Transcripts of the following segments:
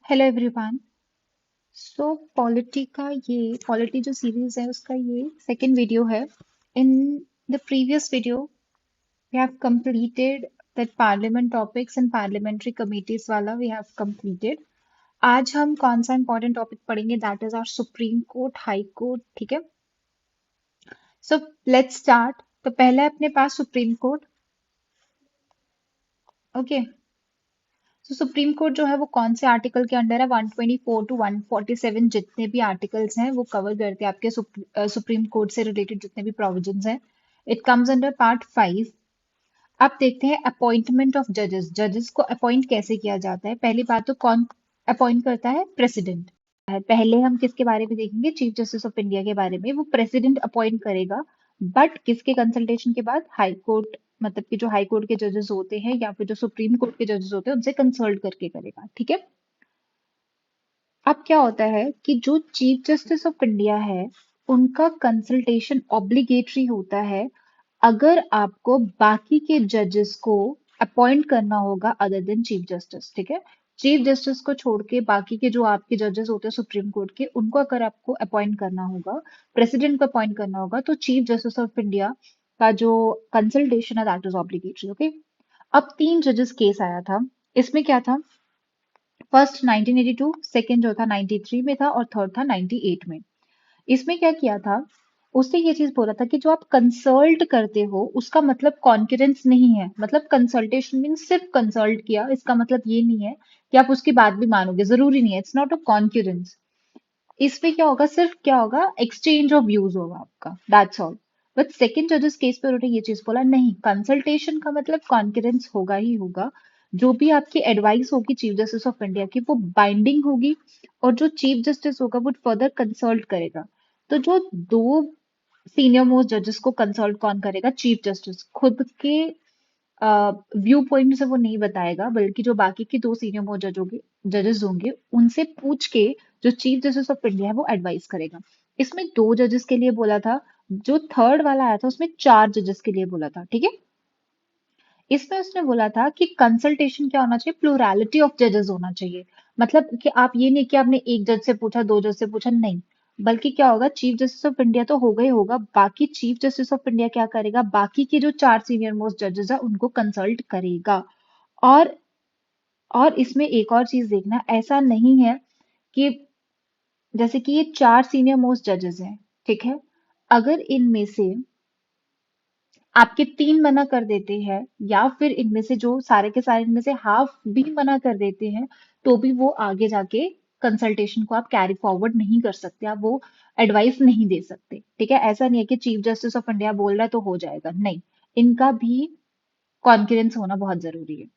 Hello everyone. So polity जो series है उसका ये सेकंड वीडियो है। In the previous video we have completed that parliament topics and parliamentary committees वाला we have completed. आज हम कौन सा इंपॉर्टेंट टॉपिक पढ़ेंगे? That is our supreme court, high court. ठीक है, सो लेट्स स्टार्ट। तो पहला है अपने पास सुप्रीम कोर्ट। ओके, तो सुप्रीम कोर्ट जो है वो कौन से आर्टिकल के अंडर है? 124 टू 147 जितने भी आर्टिकल्स हैं वो कवर करते हैं आपके सुप्रीम कोर्ट से रिलेटेड जितने भी प्रोविजंस हैं। It comes under part 5। अब देखते हैं अपॉइंटमेंट ऑफ जजेस। जजेस को अपॉइंट कैसे किया जाता है? पहली बात तो कौन अपॉइंट करता है? प्रेसिडेंट। पहले हम किसके बारे में देखेंगे? चीफ जस्टिस ऑफ इंडिया के बारे में। वो प्रेसिडेंट अपॉइंट करेगा, बट किसके कंसल्टेशन के बाद? हाई कोर्ट, मतलब कि जो हाई कोर्ट के जजेस होते हैं या फिर जो सुप्रीम कोर्ट के जजेस होते हैं उनसे कंसल्ट करके करेगा। ठीक है, अब क्या होता है कि जो चीफ जस्टिस ऑफ इंडिया है उनका कंसल्टेशन ऑब्लिगेटरी होता है अगर आपको बाकी के जजेस को अपॉइंट करना होगा अदर देन चीफ जस्टिस। ठीक है, चीफ जस्टिस को छोड़ के बाकी के जो आपके जजेस होते हैं सुप्रीम कोर्ट के, उनको अगर आपको अपॉइंट करना होगा, प्रेसिडेंट को अपॉइंट करना होगा, तो चीफ जस्टिस ऑफ इंडिया का जो कंसल्टेशन है दैट इज ऑब्लिगेटरी। ओके, अब तीन जजेस केस आया था। इसमें क्या था? फर्स्ट 1982, सेकंड जो था 93 में था और थर्ड था 98 में। इसमें क्या किया था? उसने ये चीज बोला था कि जो आप कंसल्ट करते हो उसका मतलब कॉन्करेंस नहीं है। मतलब कंसल्टेशन मीन सिर्फ कंसल्ट किया, इसका मतलब ये नहीं है कि आप उसकी बात भी मानोगे, जरूरी नहीं है। It's not a concurrence. इसमें क्या होगा? सिर्फ क्या होगा? एक्सचेंज ऑफ व्यूज होगा आपका, दैट्स ऑल। बट सेकंड जजेस केस पे उन्होंने ये चीज बोला, नहीं, कंसल्टेशन का मतलब कॉन्करेंस होगा ही होगा। जो भी आपकी एडवाइस होगी चीफ जस्टिस ऑफ इंडिया की वो बाइंडिंग होगी, और जो चीफ जस्टिस होगा वो फर्दर कंसल्ट करेगा। तो जो दो सीनियर मोस्ट जजेस को कंसल्ट कौन करेगा? चीफ जस्टिस खुद के व्यू पॉइंट से वो नहीं बताएगा, बल्कि जो बाकी के दो सीनियर मोस्ट जजेस होंगे उनसे पूछ के जो चीफ जस्टिस ऑफ इंडिया है वो एडवाइस करेगा। इसमें दो जजेस के लिए बोला था, जो थर्ड वाला आया था उसमें चार जजेस के लिए बोला था। ठीक है, इसमें उसने बोला था कि कंसल्टेशन क्या होना चाहिए? प्लूरैलिटी ऑफ जजेस होना चाहिए। मतलब कि आप ये नहीं कि आपने एक जज से पूछा, दो जज से पूछा, नहीं, बल्कि क्या होगा? चीफ जस्टिस ऑफ इंडिया तो होगा ही होगा, बाकी चीफ जस्टिस ऑफ इंडिया क्या करेगा? बाकी के जो चार सीनियर मोस्ट जजेस है उनको कंसल्ट करेगा। और और इसमें एक और चीज देखना, ऐसा नहीं है कि जैसे कि ये चार सीनियर मोस्ट जजेस हैं, ठीक है, अगर इनमें से आपके तीन मना कर देते हैं या फिर इनमें से जो सारे के सारे इनमें से हाफ भी मना कर देते हैं, तो भी वो आगे जाके कंसल्टेशन को आप कैरी फॉरवर्ड नहीं कर सकते, आप वो एडवाइस नहीं दे सकते। ठीक है, ऐसा नहीं है कि चीफ जस्टिस ऑफ इंडिया बोल रहा है तो हो जाएगा, नहीं, इनका भी कॉन्फिडेंस होना बहुत जरूरी है।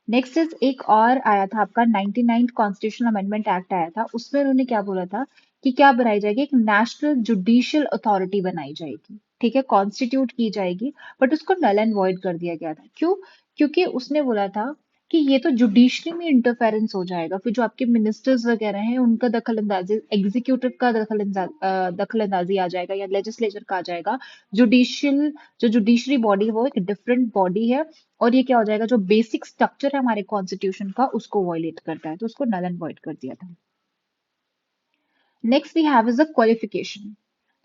नेक्स्ट इज एक और आया था आपका 99 कॉन्स्टिट्यूशनल अमेंडमेंट एक्ट आया था। उसमें उन्होंने क्या बोला था कि क्या बनाई जाएगी? एक नेशनल जुडिशियल अथॉरिटी बनाई जाएगी। ठीक है, कॉन्स्टिट्यूट की जाएगी, बट उसको नल एंड वॉइड कर दिया गया था। क्यों? क्योंकि उसने बोला था कि ये तो जुडिशरी में इंटरफेरेंस हो जाएगा, फिर जो आपके मिनिस्टर्स वगैरह हैं उनका दखल अंदाजी, एग्जीक्यूटिव का दखल अंदाजी आ जाएगा या लेजिस्लेचर का आ जाएगा। जुडिशियल जो जुडिशरी बॉडी है वो एक डिफरेंट बॉडी है, और ये क्या हो जाएगा? जो बेसिक स्ट्रक्चर है हमारे कॉन्स्टिट्यूशन का उसको वॉयलेट करता है, तो उसको नल एंड वॉइड कर दिया था। Next we have is a qualification.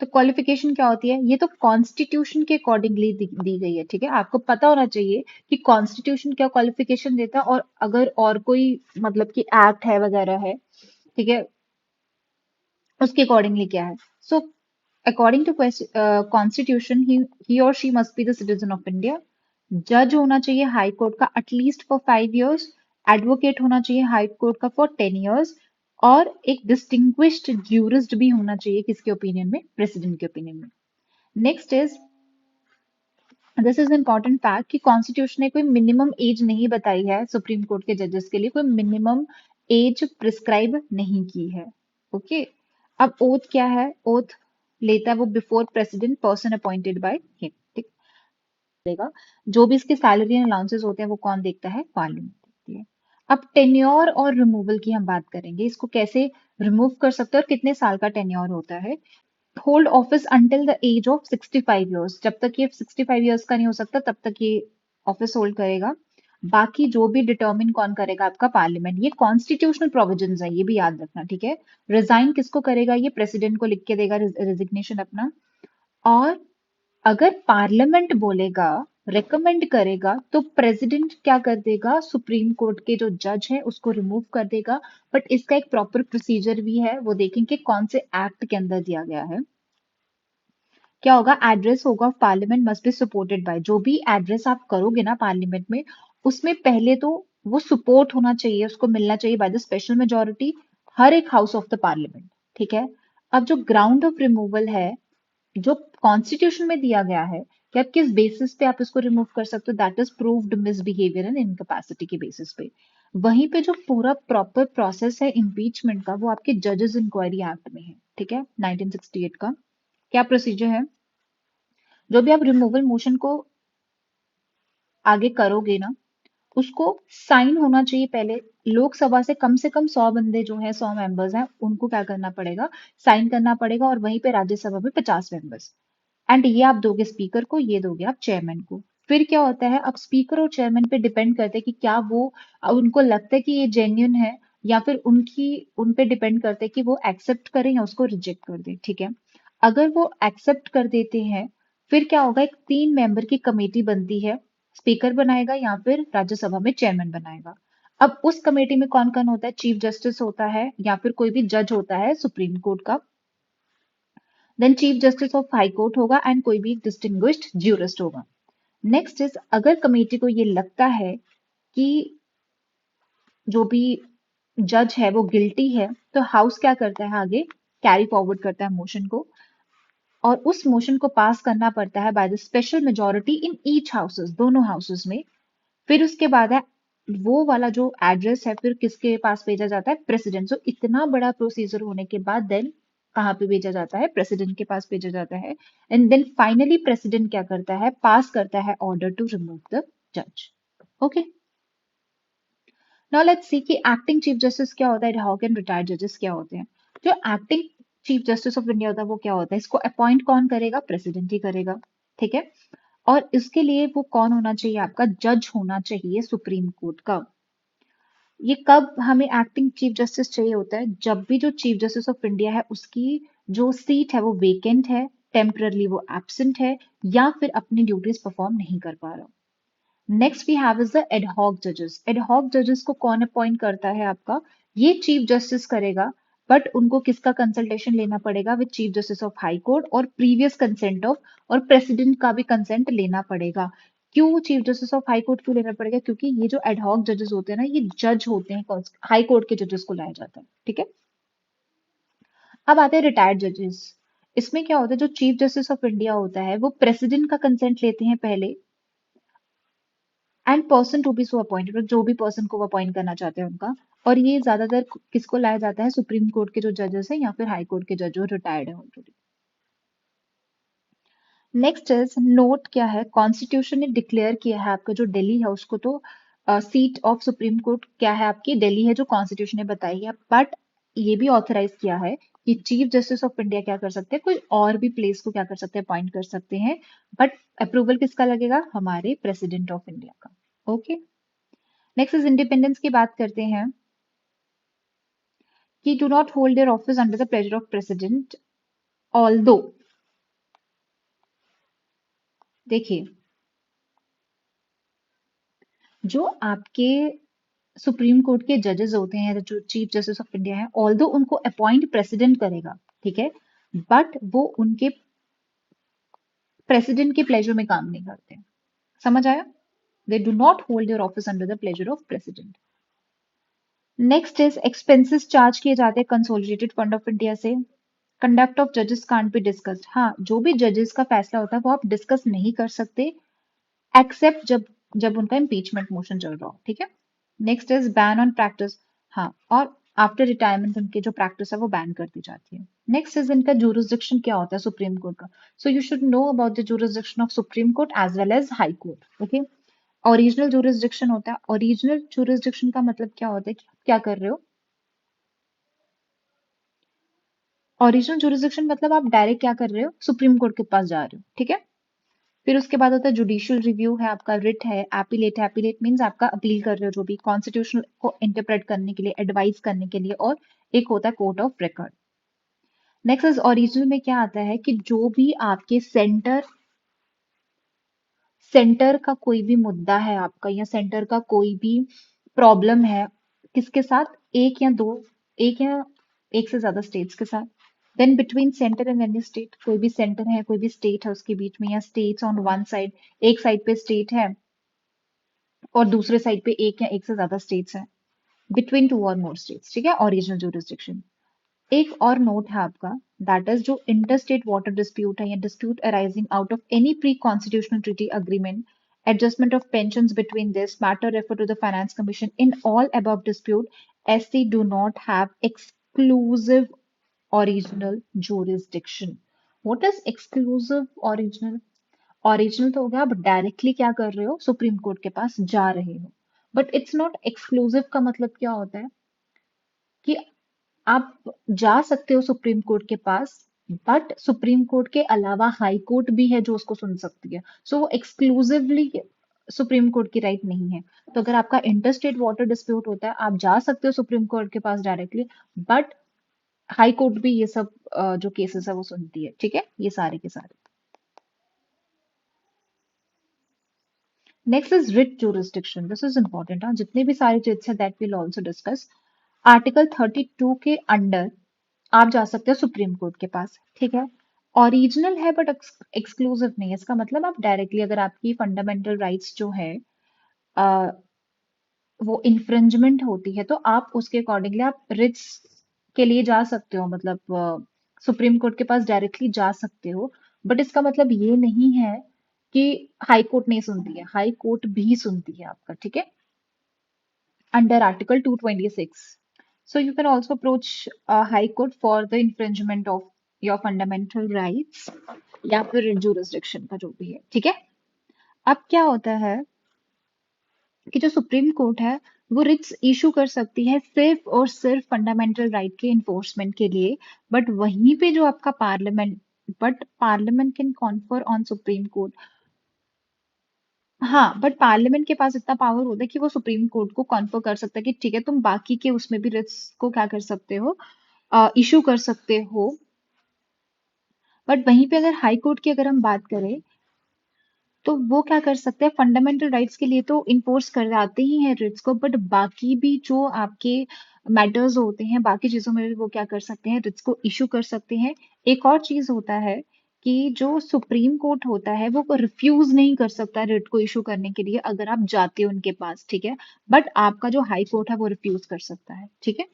तो क्वालिफिकेशन क्या होती है? ये तो कॉन्स्टिट्यूशन के अकॉर्डिंगली दी गई है। ठीक है, आपको पता होना चाहिए कि कॉन्स्टिट्यूशन क्या क्वालिफिकेशन देता है, और अगर और कोई मतलब कि एक्ट है वगैरह है, ठीक है, उसके अकॉर्डिंगली क्या है। सो अकॉर्डिंग टू कॉन्स्टिट्यूशन ही और she must be the citizen of India. जज होना चाहिए हाई कोर्ट का एटलीस्ट फॉर 5 years। एडवोकेट होना चाहिए हाई कोर्ट का फॉर 10 years। और एक डिस्टिंग्विश्ड ज्यूरिस्ट भी होना चाहिए, किसके ओपिनियन में? प्रेसिडेंट के ओपिनियन में। Next is, this is important fact कि कॉन्स्टिट्यूशन ने कोई मिनिमम एज नहीं बताई है सुप्रीम कोर्ट के जजेस के लिए, कोई मिनिमम एज प्रिस्क्राइब नहीं की है। ओके, अब ओथ क्या है? ओथ लेता है वो before president, person appointed by him. ठीक देगा, जो भी इसके सैलरी एंड अलाउंसेस होते हैं वो कौन देखता है? पार्लियामेंट देखती है। अब टेन्योर और रिमूवल की हम बात करेंगे, इसको कैसे रिमूव कर सकते हैं और कितने साल का टेन्योर होता है। Hold office until the age of 65 years। जब तक ये 65 years का नहीं हो सकता तब तक ये ऑफिस होल्ड करेगा। बाकी जो भी डिटर्मिन कौन करेगा, आपका पार्लियामेंट। ये कॉन्स्टिट्यूशनल प्रोविजंस है, ये भी याद रखना, ठीक है। रिजाइन किसको करेगा, ये प्रेसिडेंट को लिख के देगा रेजिग्नेशन अपना। और अगर पार्लियामेंट बोलेगा, रेकमेंड करेगा, तो प्रेसिडेंट क्या कर देगा, सुप्रीम कोर्ट के जो जज है उसको रिमूव कर देगा। बट इसका एक प्रॉपर प्रोसीजर भी है, वो देखेंगे कौन से एक्ट के अंदर दिया गया है। क्या होगा, एड्रेस होगा, parliament must be supported by. जो भी एड्रेस आप करोगे ना पार्लियामेंट में, उसमें पहले तो वो सपोर्ट होना चाहिए, उसको मिलना चाहिए बाय द स्पेशल मेजोरिटी, हर एक हाउस ऑफ द पार्लियामेंट, ठीक है। अब जो ग्राउंड ऑफ रिमूवल है, जो कॉन्स्टिट्यूशन में दिया गया है कि आप किस बेसिस पे आप इसको रिमूव कर सकते हो, that is proved misbehaviour and incapacity के बेसिस पे। वहीं पे जो पूरा प्रॉपर प्रोसेस है इम्पीचमेंट का, वो आपके जजेस इंक्वायरी एक्ट में है, ठीक है, 1968 का। क्या प्रोसीजर है, जो भी आप रिमूवल मोशन को आगे करोगे ना, उसको साइन होना चाहिए पहले। लोकसभा से कम 100 बंदे जो है, 100 मेंबर्स हैं, उनको क्या करना पड़ेगा, साइन करना पड़ेगा। और वहीं पे राज्यसभा में 50 मेंबर्स। एंड ये आप दोगे स्पीकर को, ये दोगे आप चेयरमैन को। फिर क्या होता है, अब स्पीकर और चेयरमैन पे डिपेंड करते हैं कि क्या वो, उनको लगता है कि ये जेन्युइन है, या फिर उन पे डिपेंड करते हैं कि वो एक्सेप्ट करें या उसको रिजेक्ट कर दें, ठीक है। अगर वो एक्सेप्ट कर देते हैं, फिर क्या होगा, एक 3 मेंबर की कमेटी बनती है। स्पीकर बनाएगा या फिर राज्यसभा में चेयरमैन बनाएगा। अब उस कमेटी में कौन कौन होता है, चीफ जस्टिस होता है, या फिर कोई भी जज होता है सुप्रीम कोर्ट का। Then chief justice of high court होगा, एंड कोई भी डिस्टिंग्विश्ड ज्यूरिस्ट होगा। नेक्स्ट इज, अगर कमेटी को ये लगता है कि जो भी जज है वो गिल्टी है, तो हाउस क्या करता है, आगे कैरी फॉरवर्ड करता है मोशन को। और उस मोशन को पास करना पड़ता है by the special majority in each houses, दोनों हाउसेस में। फिर उसके बाद है, वो वाला जो एड्रेस है फिर किसके पास भेजा जाता है, प्रेसिडेंट। सो इतना बड़ा प्रोसीजर होने के बाद देन कहाँ पे भेजा जाता है, प्रेसिडेंट के पास भेजा जाता है। एंड देन फाइनली प्रेसिडेंट क्या करता है, पास करता है ऑर्डर टू रिमूव द जज। ओके, नाउ लेट्स सी कि एक्टिंग चीफ जस्टिस क्या होता है, एडहॉक एंड रिटायर्ड जजेस क्या होते हैं। जो acting chief justice of India होता है वो क्या होता है, इसको अपॉइंट कौन करेगा, प्रेसिडेंट ही करेगा, ठीक है। और इसके लिए वो कौन होना चाहिए, आपका जज होना चाहिए सुप्रीम कोर्ट का। ये कब हमें एक्टिंग चीफ जस्टिस चाहिए होता है, जब भी जो चीफ जस्टिस ऑफ इंडिया है उसकी जो सीट है वो वेकेंट है, टेम्परली वो एब्सेंट है, या फिर अपनी ड्यूटीज परफॉर्म नहीं कर पा रहा। Next we have is the ad hoc जजेस। एडहॉक जजेस को कौन अपॉइंट करता है, आपका ये चीफ जस्टिस करेगा। बट उनको किसका कंसल्टेशन लेना पड़ेगा, with chief justice of high court, और प्रीवियस कंसेंट ऑफ, और प्रेसिडेंट का भी कंसेंट लेना पड़ेगा। क्यों chief justice of high court क्यों लेना पड़ेगा, क्योंकि ये जो एडहॉक जजेस होते हैं ना, ये जज होते हैं, हाई कोर्ट के जजेस को लाया जाता है, ठीक है। अब आते हैं रिटायर्ड जजेस। इसमें क्या होता है, जो चीफ जस्टिस ऑफ इंडिया होता है वो प्रेसिडेंट का कंसेंट लेते हैं पहले, and person to be so appointed, जो भी पर्सन को वो अपॉइंट करना चाहते हैं उनका। और ये ज्यादातर किसको लाया जाता है, सुप्रीम कोर्ट के जो जजेस हैं या फिर हाई कोर्ट के जज जो रिटायर्ड है ऑलरेडी। नेक्स्ट इज नोट, क्या है, कॉन्स्टिट्यूशन ने डिक्लेयर किया है आपका जो दिल्ली है उसको तो सीट ऑफ सुप्रीम कोर्ट क्या है, आपकी दिल्ली है, जो कॉन्स्टिट्यूशन ने बताई है। बट ये भी ऑथराइज किया है कि चीफ जस्टिस ऑफ इंडिया क्या कर सकते हैं, कोई और भी प्लेस को क्या कर सकते हैं, अपॉइंट कर सकते हैं। बट अप्रूवल किसका लगेगा, हमारे प्रेसिडेंट ऑफ इंडिया का। ओके, नेक्स्ट इज इंडिपेंडेंस की बात करते हैं कि do not hold their office under the pleasure of president, although, देखिए, जो आपके सुप्रीम कोर्ट के जजेस होते हैं, जो चीफ जस्टिस ऑफ इंडिया है, ऑल्दो उनको अपॉइंट प्रेसिडेंट करेगा, ठीक है। बट वो उनके प्रेसिडेंट के प्लेजर में काम नहीं करते। समझ आया, they do not hold their office under the pleasure of president. Next is expenses charge किए जाते हैं कंसोलिडेटेड फंड ऑफ इंडिया से। कंडक्ट ऑफ जजेस कांट बी डिस्कस्ड, हाँ, जो भी जजेस का फैसला होता है वो आप डिस्कस नहीं कर सकते, एक्सेप्ट जब जब उनका इम्पीचमेंट मोशन चल रहा हो, ठीक है। Next is ban on practice, हाँ, और आफ्टर रिटायरमेंट उनकी जो प्रैक्टिस है वो बैन कर दी जाती है। नेक्स्ट इज इनका जुरिसडिक्शन क्या होता है सुप्रीम कोर्ट का। So you should know about the jurisdiction of supreme court as well as high court, okay. Original jurisdiction होता है, ओरिजिनल जुरिसडिक्शन का मतलब क्या होता है कि आप क्या कर रहे हो, ओरिजिनल जुरिसडिक्शन मतलब आप डायरेक्ट क्या कर रहे हो, सुप्रीम कोर्ट के पास जा रहे हो, ठीक है। फिर उसके बाद होता है जुडिशियल रिव्यू, है आपका रिट है, एपीलेट है। एपीलेट मीन्स आपका अपील कर रहे हो जो भी कॉन्स्टिट्यूशनल को इंटरप्रेट करने के लिए, एडवाइस करने के लिए। और एक होता है court of record. Next is original में क्या आता है कि जो भी आपके सेंटर का कोई भी मुद्दा है आपका, या सेंटर का कोई भी प्रॉब्लम है, किसके साथ, एक या एक से ज्यादा स्टेट्स के साथ। Then between centre and any state, कोई भी सेंटर है कोई भी स्टेट है उसके बीच में, या स्टेट्स ऑन वन साइड, एक साइड पे स्टेट है और दूसरे साइड पे एक या एक से ज्यादा स्टेट्स हैं, बिटवीन टू और मोर स्टेट्स, ठीक है, ओरिजिनल जुरिस्डिक्शन। एक और नोट है आपका, दैट इज जो इंटरस्टेट वाटर डिस्प्यूट है, या dispute arising out of any pre constitutional treaty agreement, adjustment of pensions between this matter refer to the finance commission. In all above dispute, SC do not have exclusive original jurisdiction. What is exclusive original? Original तो हो गया, आप directly क्या कर रहे हो, supreme court के पास जा रहे हो। But it's not exclusive. का मतलब क्या होता है कि आप जा सकते हो सुप्रीम कोर्ट के पास, बट सुप्रीम कोर्ट के अलावा हाई कोर्ट भी है जो उसको सुन सकती है। सो वो एक्सक्लूसिवली सुप्रीम कोर्ट की राइट नहीं है। तो अगर आपका इंटरस्टेट वाटर डिस्प्यूट होता है, आप जा सकते हो सुप्रीम कोर्ट के पास डायरेक्टली, बट हाई कोर्ट भी ये सब जो केसेस है वो सुनती है, ठीक है, ये सारे के सारे। Next is writ jurisdiction. This is important. हाँ, जितने भी सारे रिट्स है that will also discuss. Article 32 के अंडर आप जा सकते हो सुप्रीम कोर्ट के पास, ठीक है। ओरिजिनल है बट एक्सक्लूसिव नहीं है। इसका मतलब आप डायरेक्टली, अगर आपकी फंडामेंटल राइट्स जो है वो इन्फ्रिंजमेंट होती है, तो आप उसके अकॉर्डिंगली आप रिट्स के लिए जा सकते हो, मतलब सुप्रीम कोर्ट के पास डायरेक्टली जा सकते हो। बट इसका मतलब ये नहीं है कि हाई कोर्ट नहीं सुनती है, हाई कोर्ट भी सुनती है आपका, ठीक है, under article 226। So you can also approach High Court for the infringement of your fundamental rights, या फिर jurisdiction का जो भी है, ठीक है। अब क्या होता है कि जो सुप्रीम कोर्ट है वो रिट्स इशू कर सकती है सिर्फ और सिर्फ फंडामेंटल राइट के इन्फोर्समेंट के लिए। बट वहीं पे जो आपका parliament, but parliament can confer on supreme court. हाँ, बट पार्लियामेंट के पास इतना पावर होता है कि वो सुप्रीम कोर्ट को कॉन्फर कर सकता है कि ठीक है, तुम बाकी के उसमें भी रिट्स को क्या कर सकते हो, इशू कर सकते हो। बट वहीं पे अगर हाई कोर्ट की अगर हम बात करें, तो वो क्या कर सकते हैं, फंडामेंटल राइट्स के लिए तो इन्फोर्स कराते ही हैं रिट्स को, बट बाकी भी जो आपके मैटर्स होते हैं, बाकी चीजों में भी वो क्या कर सकते हैं, रिट्स को इशू कर सकते हैं। एक और चीज होता है कि जो सुप्रीम कोर्ट होता है वो रिफ्यूज नहीं कर सकता रिट को इशू करने के लिए अगर आप जाते हो उनके पास, ठीक है। बट आपका जो हाई कोर्ट है वो रिफ्यूज कर सकता है, ठीक है।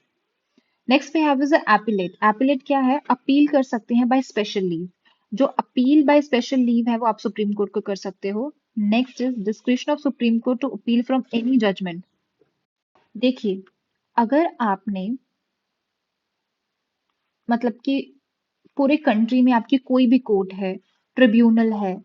नेक्स्ट पे हैव इज एपिलेट। एपिलेट क्या है, अपील कर सकते हैं बाय स्पेशल लीव। जो अपील बाय स्पेशल लीव है वो आप सुप्रीम कोर्ट को कर सकते हो। Next is description of supreme court to appeal from any judgment. देखिए, अगर आपने, मतलब कि पूरे कंट्री में आपकी कोई भी कोर्ट है, ट्रिब्यूनल है,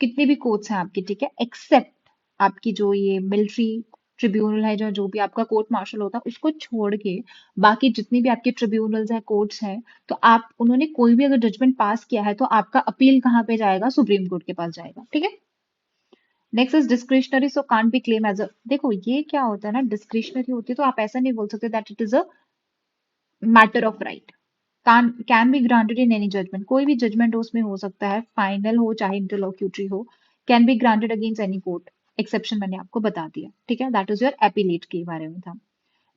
कितने भी कोर्ट्स हैं आपके, ठीक है, एक्सेप्ट आपकी जो ये मिलिट्री ट्रिब्यूनल है, जो जो भी आपका कोर्ट मार्शल होता है उसको छोड़ के बाकी जितनी भी आपके ट्रिब्यूनल्स हैं, कोर्ट्स हैं, तो आप, उन्होंने कोई भी अगर जजमेंट पास किया है तो आपका अपील कहाँ पे जाएगा, सुप्रीम कोर्ट के पास जाएगा, ठीक है। Next is discretionary, so can't be claim as a, देखो ये क्या होता है ना, डिस्क्रिशनरी होती है तो आप ऐसा नहीं बोल सकते that it is a matter of right. Can be granted in any judgment, कोई भी जजमेंट उसमें हो सकता है, फाइनल हो चाहे इंटरलोक्यूटरी हो। Can be granted against any court, exception मैंने आपको बता दिया, ठीक है, दैट इज योर एपिलेट के बारे में था।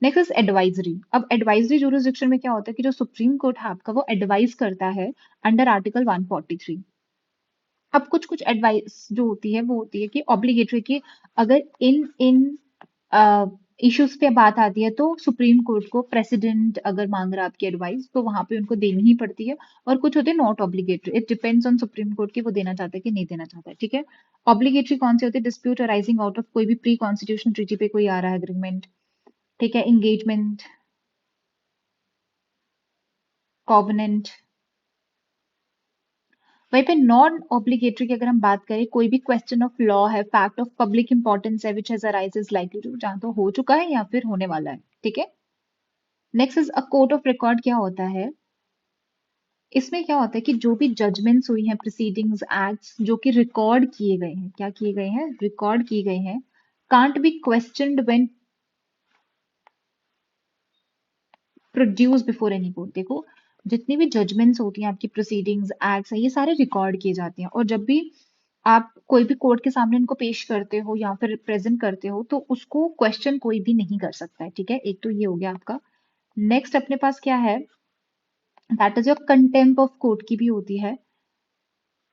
Next is advisory. अब एडवाइजरी जुरिसडिक्शन में क्या होता है कि जो सुप्रीम कोर्ट है आपका वो एडवाइस करता है अंडर आर्टिकल 143। अब कुछ कुछ एडवाइस जो होती है वो होती है कि ऑब्लिगेटरी, कि अगर इन इन इश्यूज पे बात आती है तो सुप्रीम कोर्ट को प्रेसिडेंट अगर मांग रहा है आपकी एडवाइस तो वहां पे उनको देनी ही पड़ती है। और कुछ होते हैं not obligatory, it depends on supreme court की वो देना चाहता है कि नहीं देना चाहता है, ठीक है। ऑब्लिगेटरी कौन से होते हैं, डिस्प्यूट अराइजिंग आउट ऑफ कोई भी प्री कॉन्स्टिट्यूशन ट्रीटी पे कोई आ रहा है एग्रीमेंट, ठीक है, इंगेजमेंट, कॉवेनेंट। वहीं पे नॉन ऑब्लिगेटरी की अगर हम बात करें, कोई भी क्वेश्चन ऑफ लॉ है, फैक्ट ऑफ पब्लिक इंपॉर्टेंस है which has arises likely to, जहां तो हो चुका है या फिर होने वाला है, ठीक है। Next is a court of record. क्या होता है इसमें क्या होता है कि जो भी जजमेंट्स हुई हैं, प्रोसीडिंग्स, एक्ट्स जो कि रिकॉर्ड किए गए हैं, क्या किए गए हैं, रिकॉर्ड किए गए हैं, can't be questioned when produce before any court. देखो, जितनी भी जजमेंट्स होती हैं, आपकी प्रोसीडिंग्स, एक्ट्स हैं, ये सारे रिकॉर्ड किए जाते हैं, और जब भी आप कोई भी कोर्ट के सामने इनको पेश करते हो या फिर प्रेजेंट करते हो, तो उसको क्वेश्चन कोई भी नहीं कर सकता है। ठीक है, एक तो ये हो गया आपका। नेक्स्ट अपने पास क्या है, that is your contempt of court की भी होती है।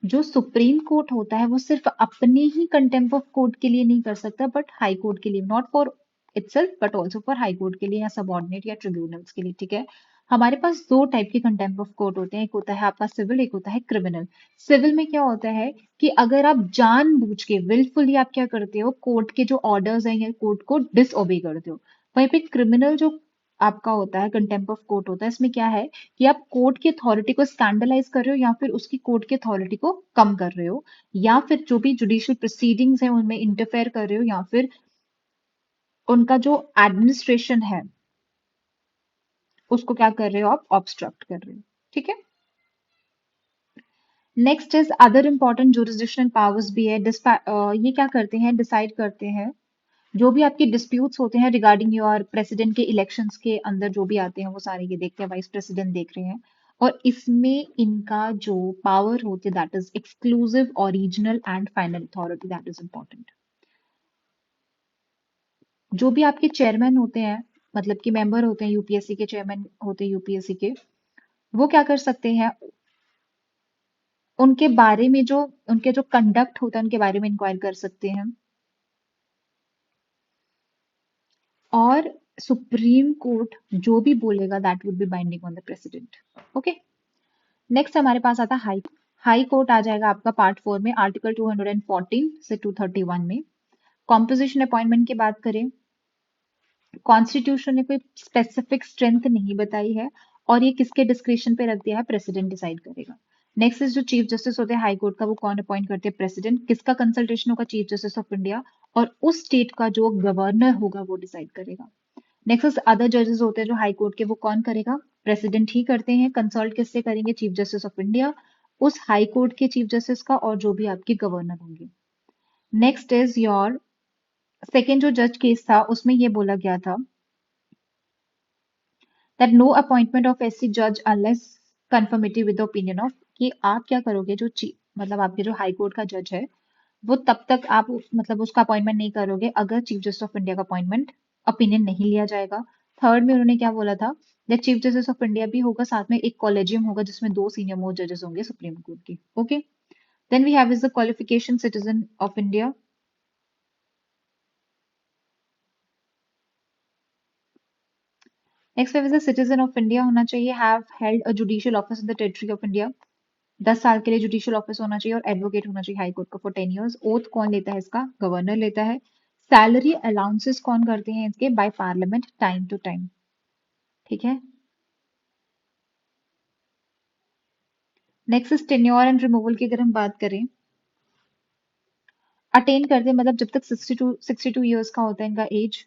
जो सुप्रीम कोर्ट होता है वो सिर्फ अपने ही कंटेम्प्ट ऑफ कोर्ट के लिए नहीं कर सकता, बट हाई कोर्ट के लिए, not for itself but also for high court के लिए या सबऑर्डिनेट या ट्रिब्यूनल्स के लिए। ठीक है, हमारे पास दो टाइप के कंटेम्प्ट ऑफ कोर्ट होते हैं, एक होता है आपका सिविल, एक होता है क्रिमिनल। सिविल में क्या होता है कि अगर आप जानबूझ के विलफुली आप क्या करते हो, कोर्ट के जो ऑर्डर्स हैं या कोर्ट को डिसओबे करते हो, वहीं पे क्रिमिनल जो आपका होता है, कंटेम्प्ट ऑफ कोर्ट होता है, इसमें क्या है कि आप कोर्ट की अथॉरिटी को स्कैंडलाइज कर रहे हो या फिर उसकी कोर्ट की अथॉरिटी को कम कर रहे हो, या फिर जो भी जुडिशियल प्रोसीडिंग्स हैं उनमें इंटरफेयर कर रहे हो, या फिर उनका जो एडमिनिस्ट्रेशन है उसको क्या कर रहे हो, आप ऑब्स्ट्रक्ट कर रहे हो। ठीक है, next is other important jurisdictional powers भी है। ये क्या करते हैं, डिसाइड करते हैं जो भी आपके डिस्प्यूट्स होते हैं रिगार्डिंग योर प्रेसिडेंट के इलेक्शंस के अंदर जो भी आते हैं वो सारे ये देखते हैं, वाइस प्रेसिडेंट देख रहे हैं। और इसमें इनका जो पावर होती है that is exclusive, original and final authority, that is important. जो भी आपके चेयरमैन होते हैं, मतलब कि मेंबर होते हैं, यूपीएससी के चेयरमैन होते हैं यूपीएससी के, वो क्या कर सकते हैं, उनके बारे में जो उनके जो कंडक्ट होता है उनके बारे में इंक्वायर कर सकते हैं। और सुप्रीम कोर्ट जो भी बोलेगा that would be binding on the president. Okay, next हमारे पास आता है हाई। हाई कोर्ट आ जाएगा आपका पार्ट 4 में, आर्टिकल 214 से 231 में। कॉम्पोजिशन अपॉइंटमेंट की बात करें, कॉन्स्टिट्यूशन ने कोई स्पेसिफिक स्ट्रेंथ नहीं बताई है, और ये किसके डिस्क्रिप्शन पे रख दिया है, प्रेसिडेंट डिसाइड करेगा। नेक्स्ट इज जो चीफ जस्टिस होते हैं हाई कोर्ट का, वो कौन अपॉइंट करते हैं, प्रेसिडेंट। किसका कंसल्टेशन होगा, चीफ जस्टिस ऑफ इंडिया, और उस स्टेट का जो गवर्नर होगा वो डिसाइड करेगा। नेक्स्ट अदर जजेस होते हैं जो हाई कोर्ट के, वो कौन करेगा, प्रेसिडेंट ही करते हैं। कंसल्ट किससे करेंगे, चीफ जस्टिस ऑफ इंडिया, उस हाई कोर्ट के चीफ जस्टिस का, और जो भी आपके गवर्नर होंगे। नेक्स्ट इज योर सेकेंड, जो जज केस था उसमें ये बोला गया था that no appointment of SC जज unless conformity with the opinion of, कि आप क्या करोगे, जो मतलब आपके जो हाई कोर्ट का जज है वो तब तक आप मतलब उसका अपॉइंटमेंट नहीं करोगे अगर चीफ जस्टिस ऑफ इंडिया का अपॉइंटमेंट ओपिनियन नहीं लिया जाएगा। थर्ड में उन्होंने क्या बोला था, that chief justice of India भी होगा, साथ में एक कॉलेजियम होगा जिसमें दो सीनियर मोस्ट जजेस होंगे सुप्रीम कोर्ट के। Okay, then we have is the qualification citizen of India. Next is the citizen of India होना चाहिए have held a judicial office in the territory of India, 10 साल के लिए जुडिशियल ऑफिस होना चाहिए, और एडवोकेट होना चाहिए हाई कोर्ट का फॉर 10 ईयर्स। ओथ कौन लेता है इसका, गवर्नर लेता है। सैलरी अलाउंसेस कौन करते हैं इसके, by parliament time to time. ठीक है, नेक्स्ट टेन्योर एंड रिमूवल की अगर हम बात करें, अटेन करते हैं मतलब जब तक 62 ईयर्स का होता है इनका एज।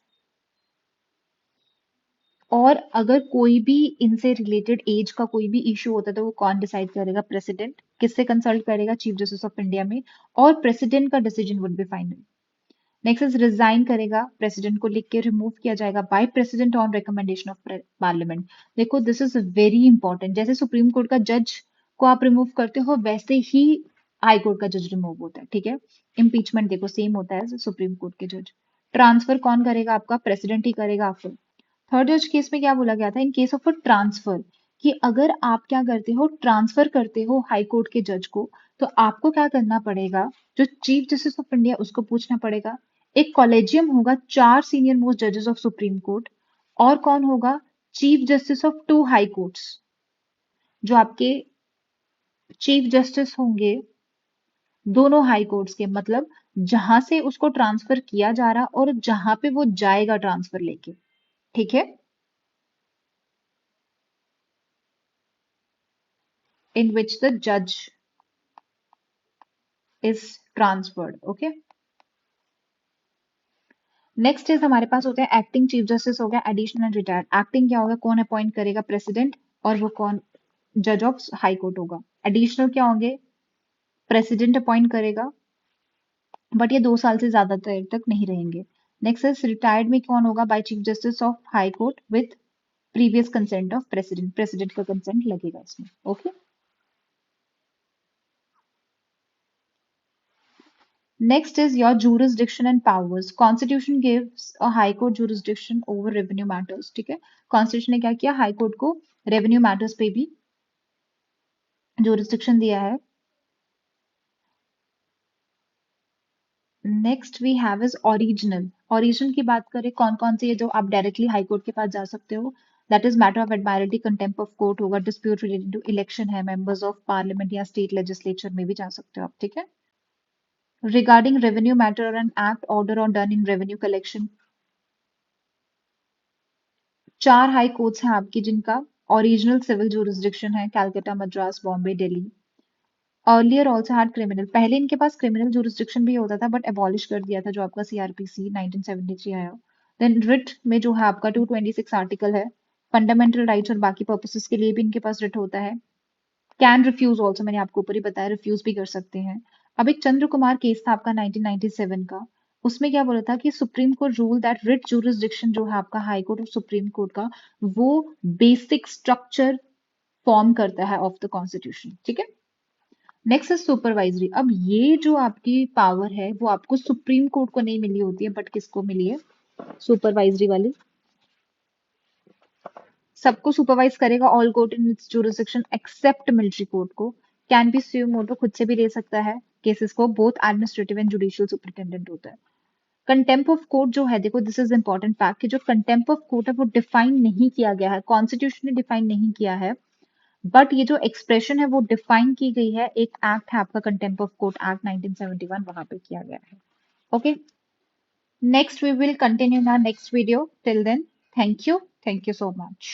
और अगर कोई भी इनसे रिलेटेड एज का कोई भी इशू होता है तो वो कौन डिसाइड करेगा, प्रेसिडेंट। किससे कंसल्ट करेगा, चीफ जस्टिस ऑफ इंडिया में, और प्रेसिडेंट का decision would be final. Next is resign करेगा, प्रेसिडेंट को लिख के रिमूव किया जाएगा by president on recommendation of parliament. देखो दिस इज वेरी इंपॉर्टेंट, जैसे सुप्रीम कोर्ट का जज को आप रिमूव करते हो वैसे ही हाई कोर्ट का जज रिमूव होता है। ठीक है, इम्पीचमेंट देखो सेम होता है सुप्रीम कोर्ट के जज। ट्रांसफर कौन करेगा, आपका प्रेसिडेंट ही करेगा। आपको थर्ड जज केस में क्या बोला गया था, in case of a transfer, कि अगर आप क्या करते हो, ट्रांसफर करते हो हाई कोर्ट के जज को, तो आपको क्या करना पड़ेगा, जो चीफ जस्टिस ऑफ इंडिया उसको पूछना पड़ेगा। एक कॉलेजियम होगा, 4 सीनियर मोस्ट जजेस ऑफ सुप्रीम कोर्ट, और कौन होगा, chief justice of 2 high courts, जो आपके चीफ जस्टिस होंगे दोनों हाई कोर्ट्स के, मतलब जहां से उसको ट्रांसफर किया जा रहा और जहां पे वो जाएगा ट्रांसफर लेके। ठीक है, इन विच द जज is transferred. Okay, next is हमारे पास होते हैं एक्टिंग चीफ जस्टिस, हो गया एडिशनल रिटायर्ड। एक्टिंग क्या होगा, कौन अपॉइंट करेगा, प्रेसिडेंट, और वो कौन जज ऑफ हाई कोर्ट होगा। एडिशनल क्या होंगे? प्रेसिडेंट अपॉइंट करेगा, बट ये 2 साल से ज्यादा देर तक नहीं रहेंगे। नेक्स्ट इज रिटायर्ड में कौन होगा? By chief justice of high court with previous consent of president, president का कंसेंट लगेगा इसमें। Okay. Next is your jurisdiction and powers. Constitution gives a high court jurisdiction over revenue matters. ठीक है, constitution ने क्या किया? हाई कोर्ट को revenue matters पे भी jurisdiction दिया है। Next we have is original. Original की बात करें, कौन कौन से ये जो आप डायरेक्टली हाई कोर्ट के पास जा सकते हो? That is matter of admiralty, contempt of court होगा, डिस्प्यूट रिलेटेड टू इलेक्शन है, मेंबर्स ऑफ पार्लियामेंट या स्टेट लेजिस्लेचर में भी जा सकते हो आप। ठीक है। Regarding revenue matter and act order और done in revenue collection, 4 high courts हैं आपकी जिनका ओरिजिनल सिविल जुरिस्डिक्शन है, Calcutta, Madras, Bombay, Delhi. Earlier also had criminal, पहले इनके पास क्रिमिनल जुरिस्डिक्शन भी होता था बट एबॉलिश कर दिया था जो आपका सीआरपीसी 1973 आया। देन रिट में जो है आपका 226 आर्टिकल है, फंडामेंटल राइट्स और बाकी पर्पसेस के लिए भी इनके पास रिट होता है। कैन रिफ्यूज ऑल्सो, मैंने आपको ऊपर ही बताया, रिफ्यूज भी कर सकते हैं। अब एक चंद्र कुमार केस था आपका 1997 का, उसमें क्या बोला था कि supreme court rule that writ jurisdiction जो है आपका हाई कोर्ट और सुप्रीम कोर्ट का, वो बेसिक स्ट्रक्चर फॉर्म करता है ऑफ द कॉन्स्टिट्यूशन। ठीक है। नेक्स्ट है सुपरवाइजरी। अब ये जो आपकी पावर है वो आपको सुप्रीम कोर्ट को नहीं मिली होती है, बट किसको मिली है? सुपरवाइजरी वाली सबको सुपरवाइज करेगा, all court in its jurisdiction except military court को। कैन बी स्यू मोटो, खुद से भी ले सकता है केसेस को, both administrative and judicial superintendent होता है। कंटेम्प्ट ऑफ कोर्ट जो है, देखो दिस इज इंपॉर्टेंट फैक्ट कि जो कंटेम्प्ट ऑफ कोर्ट है वो डिफाइन नहीं किया गया है, कॉन्स्टिट्यूशन ने डिफाइन नहीं किया है, बट ये जो एक्सप्रेशन है वो डिफाइन की गई है, एक एक्ट है आपका कंटेम्प्ट ऑफ कोर्ट एक्ट 1971, वहां पे किया गया है। Okay, next we will continue in our next video. Till then, thank you so much.